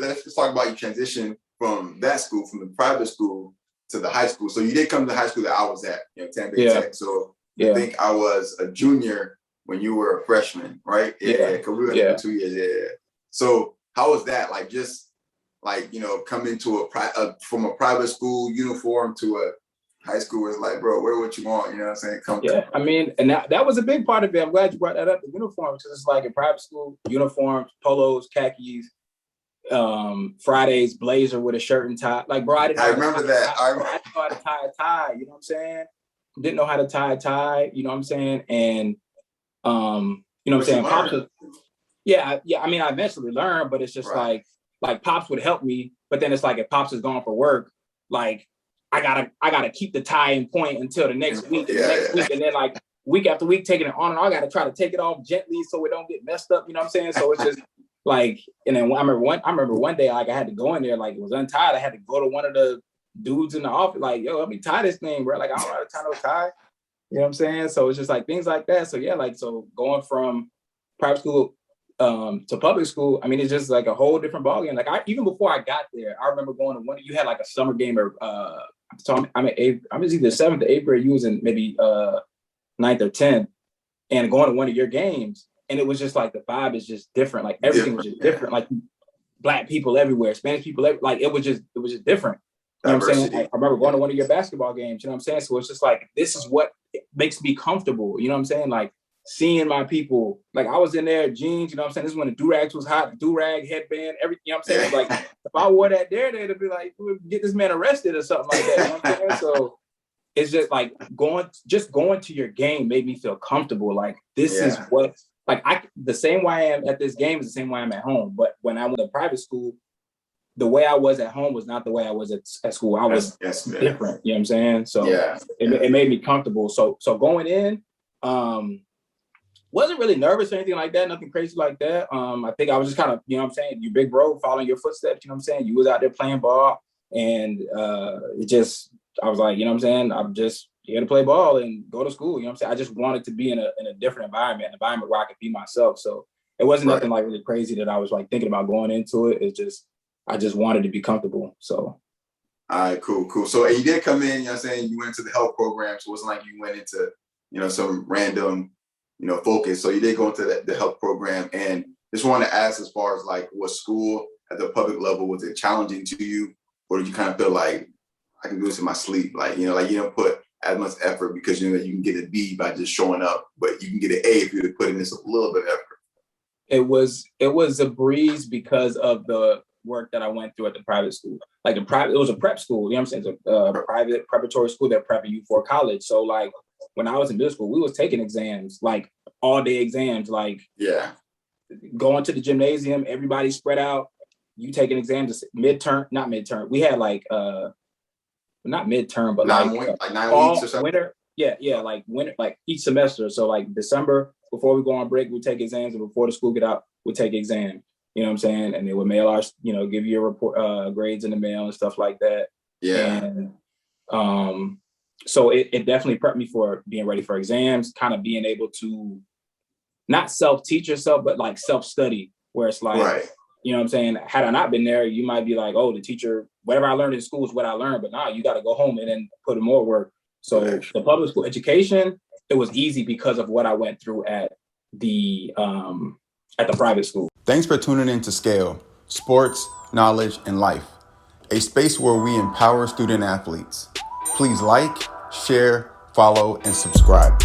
let's just talk about your transition from that school, from the private school to the high school. So you did come to the high school that I was at, Tampa Bay Tech. So I think I was a junior when you were a freshman, right? Yeah. Because we were in for 2 years. Yeah. So how was that? Like, just like, coming to from a private school uniform to a high school is like, bro, wear what you want, you know what I'm saying? I mean, and that was a big part of it. I'm glad you brought that up, the uniform, because it's like in private school, uniforms, polos, khakis, Fridays, blazer with a shirt and tie. Like, bro, I remember that. I didn't know how to tie a tie, you know what I'm saying? Didn't know how to tie a tie, you know what I'm saying? And, you know what I'm saying? Pops was, I mean, I eventually learned, but it's just like Pops would help me. But then it's like, if Pops is gone for work, like, I gotta keep the tie in point until the next week, and then like week after week taking it on and I gotta try to take it off gently so it don't get messed up. You know what I'm saying? So it's just like, and then I remember one day, like, I had to go in there, like, it was untied. I had to go to one of the dudes in the office, like, yo, let me tie this thing, bro. Like, I don't know how to tie no tie. You know what I'm saying? So it's just like things like that. So yeah, like, so going from private school to public school, I mean, it's just like a whole different ballgame. Like, even before I got there, I remember going to you had like a summer game, or so I was either 7th or 8th grade. You was in maybe 9th or 10th, and going to one of your games, and it was just like the vibe is just different. Like, everything was just different. Like, Black people everywhere, Spanish people like it was just different. You know what I'm saying? I remember going to one of your basketball games. You know what I'm saying? So it's just like, this is what makes me comfortable. You know what I'm saying? Like, seeing my people, like, I was in there, jeans, you know what I'm saying? This is when the do-rags was hot, do-rag, headband, everything, you know what I'm saying? Like, if I wore that there, they'd be like, get this man arrested or something like that, you know what I'm saying? So it's just like going to your game made me feel comfortable. Like, this is what, like, the same way I am at this game is the same way I'm at home. But when I went to private school, the way I was at home was not the way I was at school. I was different, you know what I'm saying? So it made me comfortable. So going in, wasn't really nervous or anything like that, nothing crazy like that. I think I was just kind of, you know what I'm saying, you big bro, following your footsteps, you know what I'm saying? You was out there playing ball, and I was like, you know what I'm saying, I'm just here to play ball and go to school, you know what I'm saying? I just wanted to be in a different environment, an environment where I could be myself. So it wasn't nothing like really crazy that I was like thinking about going into it. It's just, I just wanted to be comfortable, so. All right, cool. So you did come in, you know what I'm saying, you went into the health program, so it wasn't like you went into, some random, focus. So you did go into the health program, and just want to ask, as far as like, was school at the public level, was it challenging to you, or did you kind of feel like, I can do this in my sleep? Like, like, you don't put as much effort, because you can get a B by just showing up, but you can get an A if you put in this a little bit of effort. It was a breeze because of the work that I went through at the private school. Like, it was a prep school, you know what I'm saying? It's a private preparatory school that prepping you for college. So like, when I was in middle school, we was taking exams, like all day exams, like going to the gymnasium, everybody spread out, you taking exams, not midterm. We had like, not midterm, but like 9 fall, weeks or something. Winter. Yeah, like winter, like each semester. So like December, before we go on break, we take exams, and before the school get out, we take exams. You know what I'm saying? And they would mail our, give you a report, grades in the mail and stuff like that. Yeah. And so it definitely prepped me for being ready for exams, kind of being able to not self-teach yourself, but like self-study, where it's like, you know what I'm saying? Had I not been there, you might be like, oh, the teacher, whatever I learned in school is what I learned, but nah, you got to go home and then put in more work. So the public school education, it was easy because of what I went through at the private school. Thanks for tuning in to SKaL, Sports, Knowledge, and Life, a space where we empower student athletes. Please like, share, follow, and subscribe.